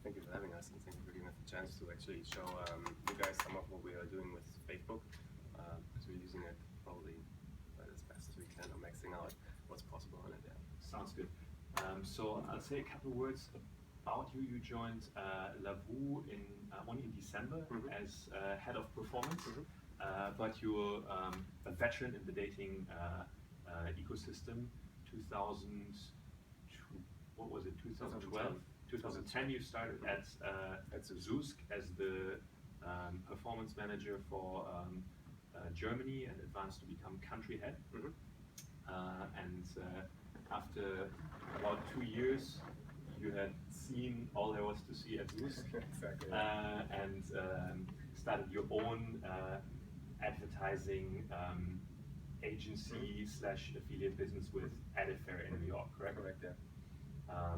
thank you for having us, and thank you for giving us the chance to actually show you guys some of what we are doing with Facebook, because we're using it probably as best as we can, or maxing out what's possible on it. Yeah. Sounds good. So I'll say a couple of words about you. You joined Lavoo only in December as head of performance, but you're a veteran in the dating ecosystem. 2012, 2010 you started at Zoosk as the performance manager for Germany and advanced to become country head. And after about 2 years, you had seen all there was to see at Zoosk. Exactly. And started your own advertising agency / affiliate business with Edifair in New York, correct? Correct, yeah.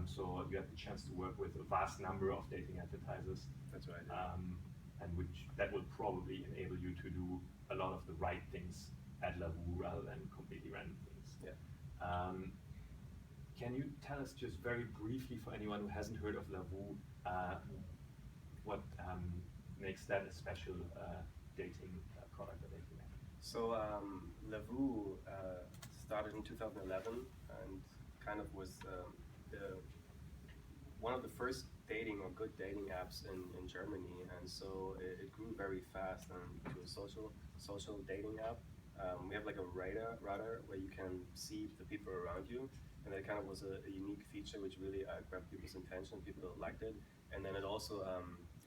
So you had the chance to work with a vast number of dating advertisers. That's right. And that will probably enable you to do a lot of the right things at Lavoo rather than completely random things. Yeah. Can you tell us just very briefly, for anyone who hasn't heard of Lavoo, what makes that a special dating product or dating app? So Lavoo started in 2011 and kind of was one of the first dating or good dating apps in Germany, and so it grew very fast to a social dating app. We have like a radar where you can see the people around you, and that kind of was a unique feature which really grabbed people's attention. People liked it, and then it also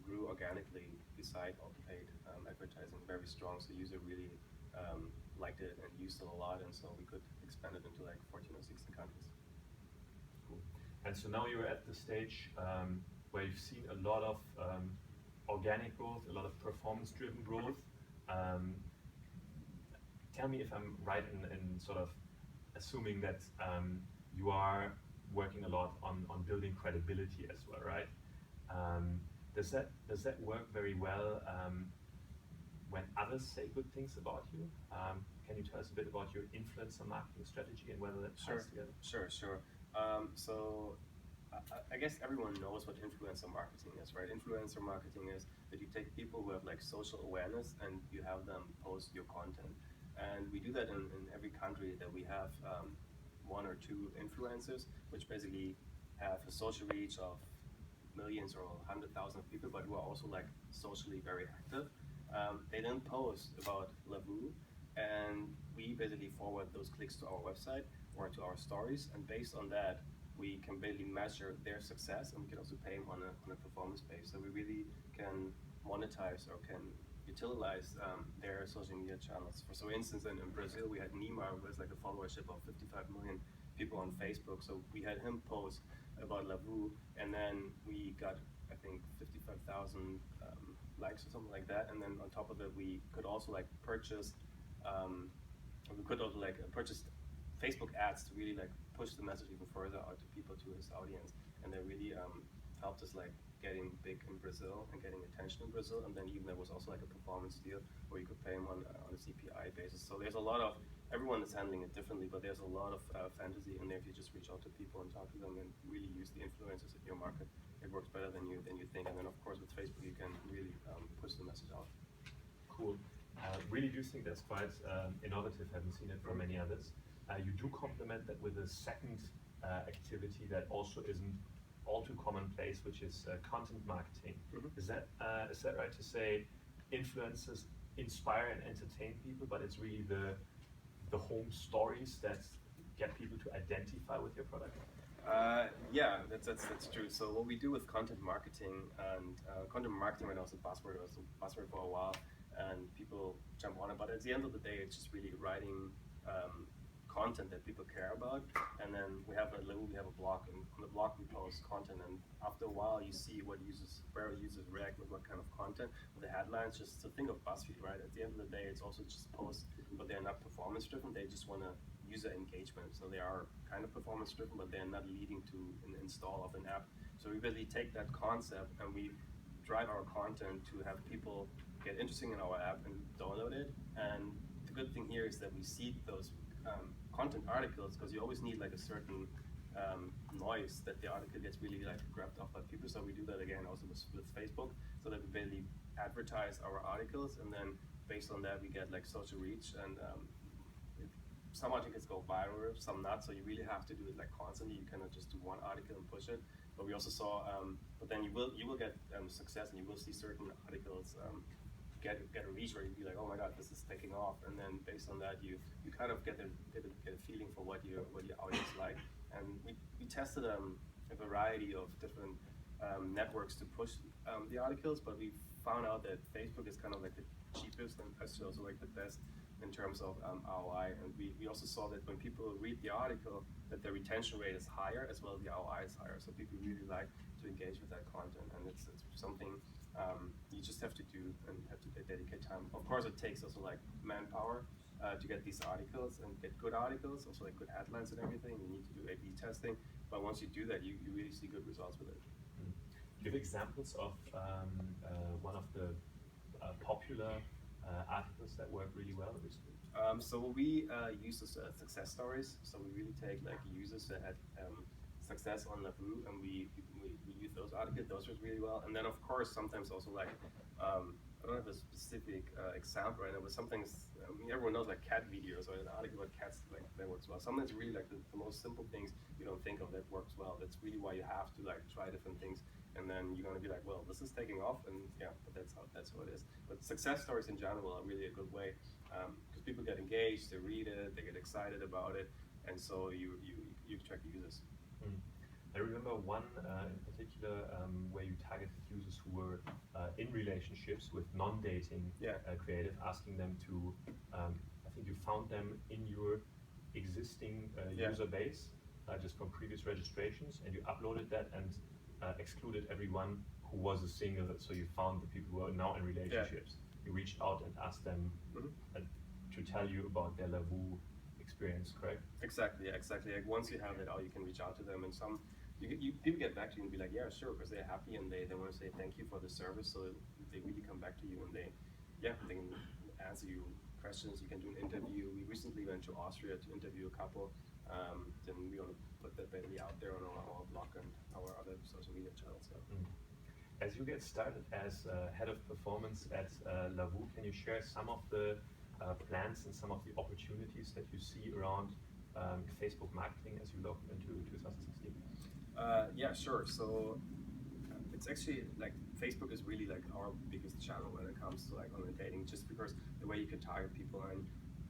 grew organically beside all the paid advertising, very strong. So user really liked it and used it a lot, and so we could expand it into like 14 or 16 countries. Cool. And so now you're at the stage where you've seen a lot of organic growth, a lot of performance-driven growth. Tell me if I'm right in sort of assuming that you are working a lot on building credibility as well, right? Does that work very well when others say good things about you? Can you tell us a bit about your influencer marketing strategy and whether that ties together? Sure. So I guess everyone knows what influencer marketing is, right? Influencer marketing is that you take people who have like social awareness and you have them post your content. And we do that in every country that we have 1 or 2 influencers, which basically have a social reach of millions or 100,000 people, but who are also like socially very active. They then post about Lavoo, and we basically forward those clicks to our website or to our stories, and based on that, we can basically measure their success, and we can also pay them on a performance base. So we really can monetize or can utilize their social media channels. For instance, in Brazil, we had Neymar, who has like a followership of 55 million people on Facebook. So we had him post about Lavoo, and then we got, I think, 55,000 likes or something like that. And then on top of it, we could also like purchase Facebook ads to really like push the message even further out to people, to his audience. And they really helped us like getting big in Brazil and getting attention in Brazil. And then even there was also like a performance deal where you could pay him on a CPI basis. So there's a lot of, everyone is handling it differently, but there's a lot of fantasy in there. If you just reach out to people and talk to them and really use the influencers in your market, it works better than you think. And then of course with Facebook, you can really push the message out. Cool. Really do think that's quite innovative. Haven't seen it from many others. You do complement that with a second activity that also isn't all too commonplace, which is content marketing. Is that right to say influencers inspire and entertain people, but it's really the home stories that get people to identify with your product? Yeah, that's true. So what we do with content marketing, and content marketing right now is a buzzword. It was a buzzword for a while, and people jump on it. But at the end of the day, it's just really writing content that people care about. And then we have a blog, and on the blog we post content. And after a while, you see where users react with what kind of content, with the headlines. Just to think of BuzzFeed, right? At the end of the day, it's also just posts, but they're not performance driven. They just want to user engagement. So they are kind of performance driven, but they're not leading to an install of an app. So we really take that concept and we drive our content to have people get interested in our app and download it. And the good thing here is that we seed those content articles, because you always need like a certain noise that the article gets really like grabbed off by people. So So we do that again also with Facebook, so that we basically advertise our articles, and then based on that we get like social reach, and some articles go viral, some not. So you really have to do it like constantly. You cannot just do one article and push it. But we also saw, but then you will get success, and you will see certain articles get a reach where you'd be like, oh my god, this is taking off, and then based on that you kind of get a feeling for what your audience like. And we tested a variety of different networks to push the articles, but we found out that Facebook is kind of like the cheapest and also like the best in terms of ROI. And we also saw that when people read the article, that the retention rate is higher as well as the ROI is higher. So people really like to engage with that content, and it's something you just have to do and have to dedicate time. Of course, it takes also like manpower to get these articles and get good articles, also like good headlines and everything. You need to do A/B testing, but once you do that, you really see good results with it. Do you have examples of one of the popular articles that work really well recently? So what we use is success stories. So we really take like users that had success on Lavoo, and we use those articles. Those work really well. And then of course sometimes also like I don't have a specific example right now, but something everyone knows like cat videos or an article about cats, like that works well. Sometimes really like the most simple things you don't think of that works well. That's really why you have to like try different things, and then you're gonna be like, well, this is taking off, and yeah, but that's how it is. But success stories in general are really a good way, because people get engaged, they read it, they get excited about it, and so you attract users. I remember one in particular where you targeted users who were in relationships with non-dating creative, asking them to, I think you found them in your existing user base, just from previous registrations, and you uploaded that and excluded everyone who was a single, so you found the people who are now in relationships. You reached out and asked them to tell you about their Lavoo experience, correct? Exactly. Like once you have it out, you can reach out to them, and people get back to you and be like, yeah, sure, because they're happy and they want to say thank you for the service. So they really come back to you, and they can answer you questions. You can do an interview. We recently went to Austria to interview a couple. Then we want to put that baby out there on our blog and our other social media channels. So. As you get started as head of performance at Lavoo, can you share some of the plans and some of the opportunities that you see around Facebook marketing as you look into 2016? Yeah, sure. So it's actually like Facebook is really like our biggest channel when it comes to like online dating, just because the way you can target people. And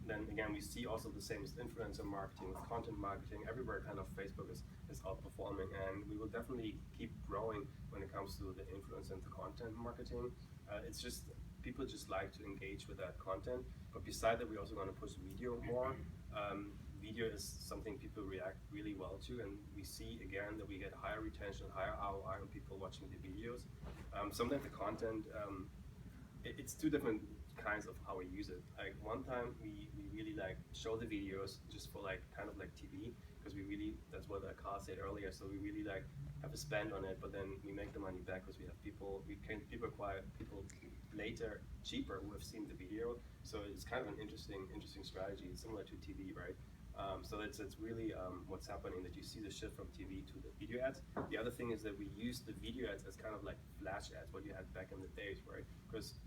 then again, we see also the same as influencer marketing, with content marketing. Everywhere kind of Facebook is outperforming, and we will definitely keep growing when it comes to the influence and the content marketing. It's just people just like to engage with that content. But beside that, we're also going to push video more. Video is something people react really well to, and we see again that we get higher retention, higher ROI on people watching the videos. Sometimes the content, it's two different kinds of how we use it. Like one time we really like show the videos just for like kind of like TV, because that's what Carl said earlier. So we really like have a spend on it, but then we make the money back because we have people acquire people later cheaper who have seen the video. So it's kind of an interesting strategy. It's similar to TV, right? So it's really what's happening, that you see the shift from TV to the video ads. The other thing is that we use the video ads as kind of like flash ads, what you had back in the days, right? Because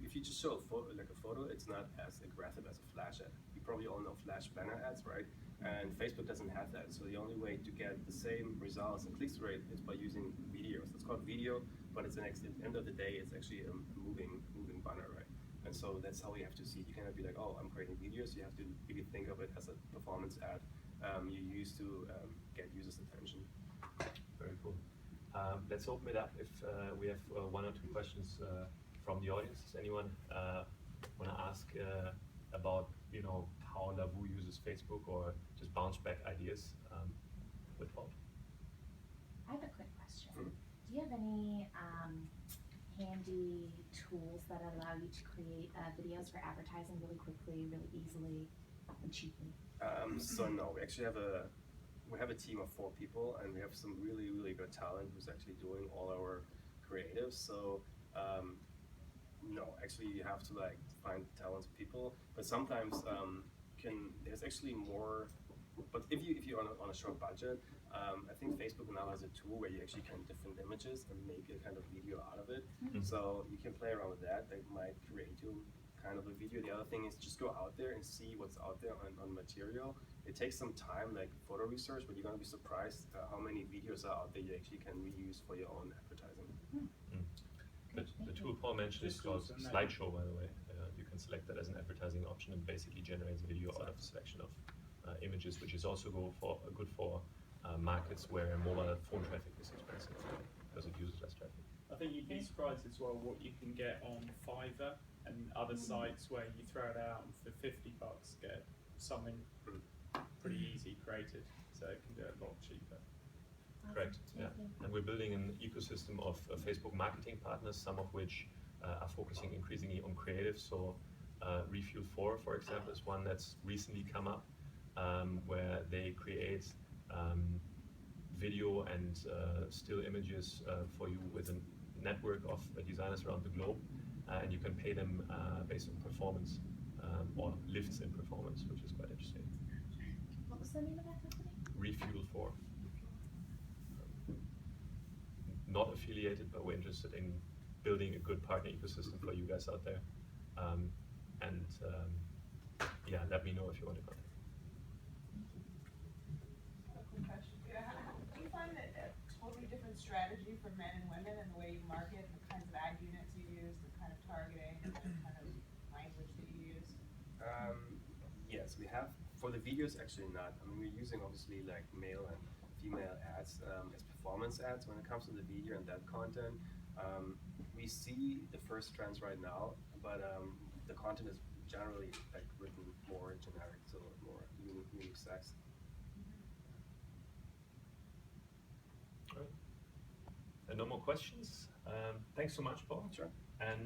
if you just show a photo, it's not as aggressive as a flash ad. You probably all know flash banner ads, right? And Facebook doesn't have that. So the only way to get the same results and click-through rate is by using videos. It's called video, but at the end of the day, it's actually a moving banner, right? And so that's how you have to see it. You cannot be like, oh, I'm creating videos. You have to really think of it as a performance ad you use to get users' attention. Very cool. Let's open it up if we have one or two questions from the audience. Does anyone want to ask about how Lavoo uses Facebook, or just bounce back ideas with Bob? I have a quick question. Do you have any handy tools that allow you to create videos for advertising really quickly, really easily, and cheaply? So no, we actually have a team of 4 people, and we have some really good talent who's actually doing all our creatives. So no, actually you have to like find talented people, but sometimes there's actually more. But if you're on a short budget, I think Facebook now has a tool where you actually can different images and make a kind of video out of it. Mhm. So you can play around with that. That might create you kind of a video. The other thing is just go out there and see what's out there on material. It takes some time, like photo research, but you're gonna be surprised how many videos are out there you actually can reuse for your own advertising. The tool Paul mentioned is Just called use the name. Slideshow, by the way. You can select that as an advertising option and basically generates video out of a selection of images, which is also good for markets where mobile phone traffic is expensive because it uses less traffic. I think you'd be surprised as well what you can get on Fiverr and other sites where you throw it out and for $50 get something pretty easy created, so it can do it a lot cheaper. Correct, yeah. And we're building an ecosystem of Facebook marketing partners, some of which are focusing increasingly on creative. So Refuel 4, for example, is one that's recently come up, where they create video and still images for you with a network of designers around the globe, and you can pay them based on performance or lifts in performance, which is quite interesting. What was the name of that company? Refuel 4. Not affiliated, but we're interested in building a good partner ecosystem for you guys out there. Yeah, let me know if you want to contact. A quick question. Do you find that a totally different strategy for men and women in the way you market, the kinds of ad units you use, the kind of targeting, and the kind of language that you use? Yes, we have. For the videos, actually not. I mean, we're using obviously like male and female ads as performance ads when it comes to the video and that content. We see the first trends right now, but the content is generally like written more generic, so more unisex. All right. And no more questions. Thanks so much, Paul. Sure. And